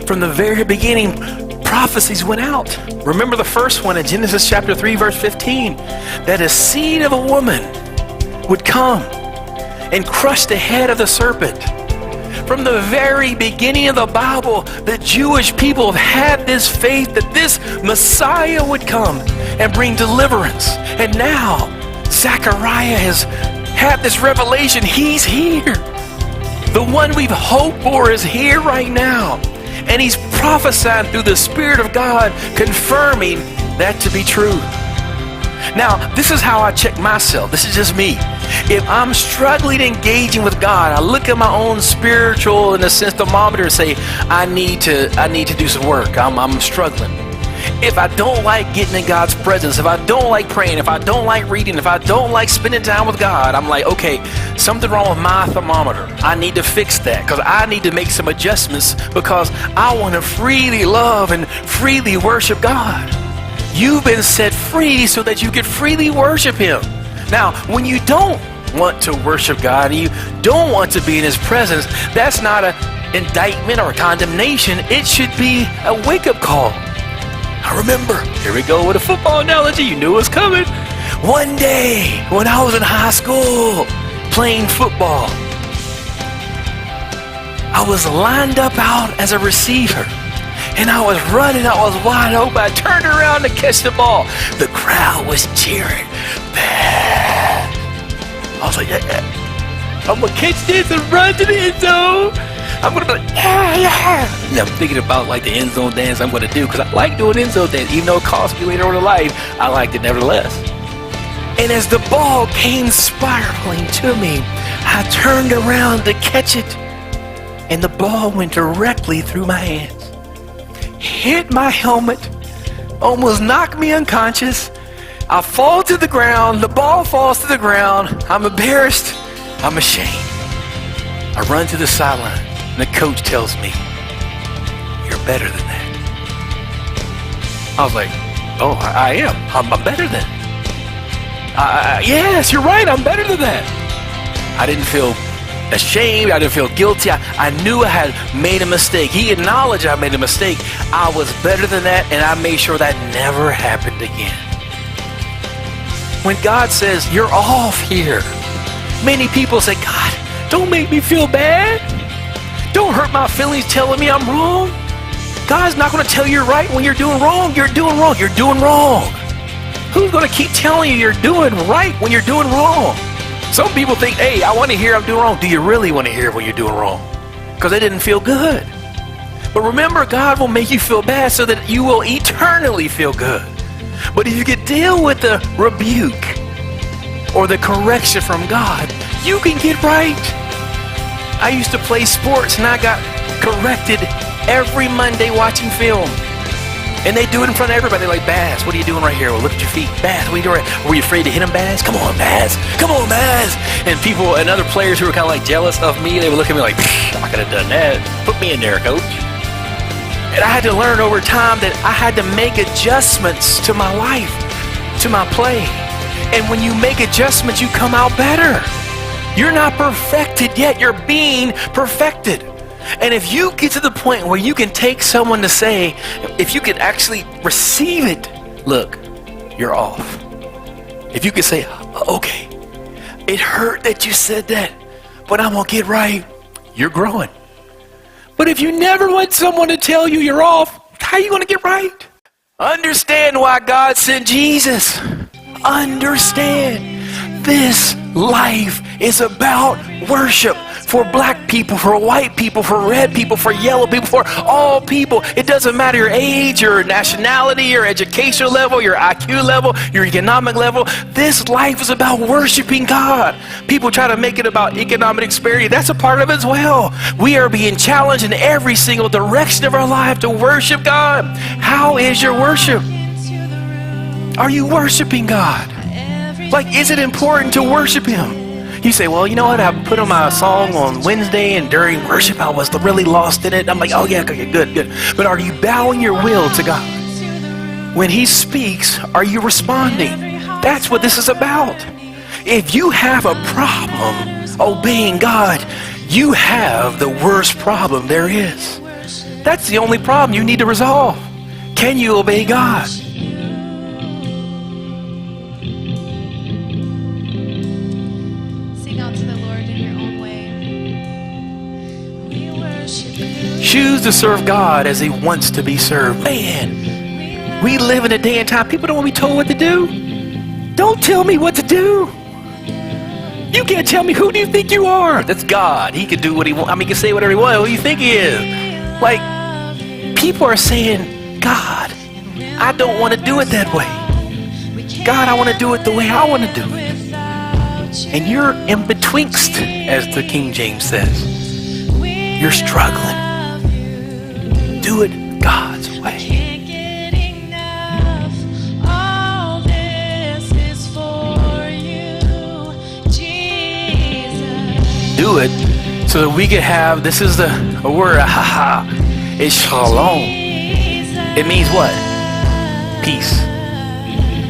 From the very beginning, prophecies went out. Remember the first one in Genesis chapter 3, verse 15, that a seed of a woman would come and crush the head of the serpent. From the very beginning of the Bible, the Jewish people have had this faith that this Messiah would come and bring deliverance. And now, Zechariah has had this revelation. He's here. The one we've hoped for is here right now. And he's prophesying through the Spirit of God, confirming that to be true. Now, this is how I check myself. This is just me. If I'm struggling engaging with God, I look at my own spiritual, in a sense, thermometer and say, I need to do some work. I'm struggling. If I don't like getting in God's presence, if I don't like praying, if I don't like reading, if I don't like spending time with God, I'm like, okay, something wrong with my thermometer. I need to fix that because I need to make some adjustments because I want to freely love and freely worship God. You've been set free so that you can freely worship Him. Now, when you don't want to worship God and you don't want to be in His presence, that's not an indictment or a condemnation. It should be a wake-up call. I remember, here we go with a football analogy. You knew it was coming. One day when I was in high school playing football, I was lined up out as a receiver. And I was running, I was wide open. I turned around to catch the ball. The crowd was cheering. Bad. I was like, yeah. I'm going to catch this and run to the end zone. I'm going to be like, yeah. And I'm thinking about like the end zone dance I'm going to do because I like doing end zone dance. Even though it cost me later on in life, I liked it nevertheless. And as the ball came spiraling to me, I turned around to catch it. And the ball went directly through my hands. Hit my helmet, almost knocked me unconscious. I fall to the ground, the ball falls to the ground. I'm embarrassed, I'm ashamed. I run to the sideline, and the coach tells me, you're better than that. I was like, oh, I am. I'm better than. Yes, you're right, I'm better than that. I didn't feel ashamed. I didn't feel guilty. I knew I had made a mistake. He acknowledged I made a mistake. I was better than that, and I made sure that never happened again. When God says, you're off here, many people say, God, don't make me feel bad. Don't hurt my feelings telling me I'm wrong. God's not going to tell you you're right when you're doing wrong. You're doing wrong. You're doing wrong. Who's going to keep telling you you're doing right when you're doing wrong? Some people think, hey, I want to hear I'm doing wrong. Do you really want to hear when you're doing wrong? Because it didn't feel good. But remember, God will make you feel bad so that you will eternally feel good. But if you could deal with the rebuke or the correction from God, you can get right. I used to play sports and I got corrected every Monday watching film. And they do it in front of everybody. They're like, Baz, what are you doing right here? Well, look at your feet. Baz, what are you doing? Were you afraid to hit him, Baz? Come on, Baz. Come on, Baz. And people and other players who were kind of like jealous of me, they would look at me like, I could have done that. Put me in there, coach. And I had to learn over time that I had to make adjustments to my life, to my play. And when you make adjustments, you come out better. You're not perfected yet. You're being perfected. And if you get to the point where you can take someone to say, if you could actually receive it, look, you're off. If you could say, okay, it hurt that you said that, but I'm going to get right, you're growing. But if you never want someone to tell you you're off, how are you going to get right? Understand why God sent Jesus. Understand this life is about worship. For black people, for white people, for red people, for yellow people, for all people. It doesn't matter your age, your nationality, your educational level, your IQ level, your economic level. This life is about worshiping God. People try to make it about economic experience. That's a part of it as well. We are being challenged in every single direction of our life to worship God. How is your worship? Are you worshiping God? Like, is it important to worship Him? You say, well, you know what? I put on my song on Wednesday and during worship, I was really lost in it. I'm like, oh yeah, okay, good. But are you bowing your will to God? When He speaks, are you responding? That's what this is about. If you have a problem obeying God, you have the worst problem there is. That's the only problem you need to resolve. Can you obey God? Sing out to the Lord in your own way. We worship you. Choose to serve God as he wants to be served. Man, we live in a day and time people don't want to be told what to do. Don't tell me what to do. You can't tell me, who do you think you are? That's God. He can do what he wants. I mean, he can say whatever he wants. Who do you think he is? Like, people are saying, God, I don't want to do it that way. God, I want to do it the way I want to do it. And you're in betwixt, as the King James says. You're struggling. Do it God's way. Do it so that we could have, this is a word, it's shalom. It means what? Peace.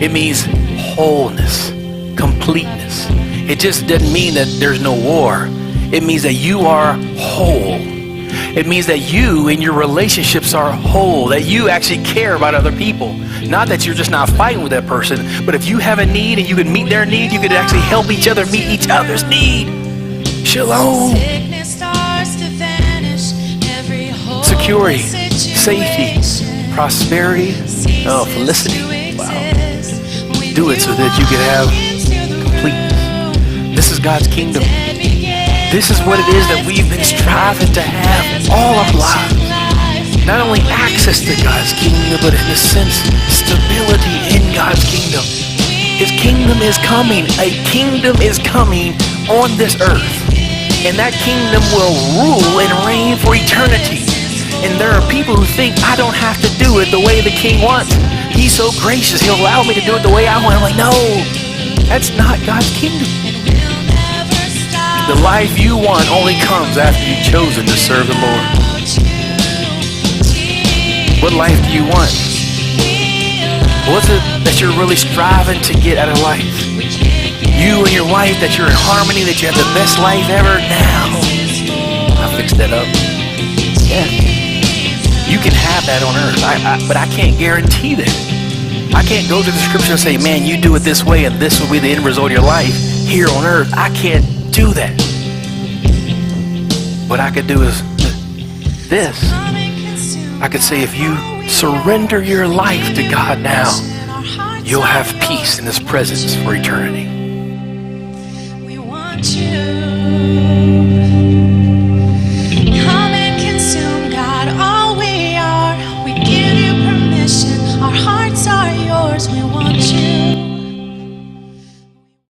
It means wholeness, completeness. It just doesn't mean that there's no war. It means that you are whole. It means that you and your relationships are whole, that you actually care about other people. Not that you're just not fighting with that person, but if you have a need and you can meet their need, you can actually help each other meet each other's need. Shalom. Security, safety, prosperity, felicity. Wow. Do it so that you can have completeness. This is God's kingdom. This is what it is that we've been striving to have all our lives. Not only access to God's kingdom, but in a sense, stability in God's kingdom. His kingdom is coming. A kingdom is coming on this earth. And that kingdom will rule and reign for eternity. And there are people who think, I don't have to do it the way the king wants. He's so gracious, he'll allow me to do it the way I want. I'm like, no, that's not God's kingdom. The life you want only comes after you've chosen to serve the Lord. What life do you want? What's it that you're really striving to get out of life? You and your wife, that you're in harmony, that you have the best life ever now. I fixed that up. Yeah. You can have that on earth, but I can't guarantee that. I can't go to the scripture and say, man, you do it this way and this will be the end result of your life here on earth. I can't do that. What I could do is this. I could say, if you surrender your life to God now, you'll have peace in his presence for eternity. We want you.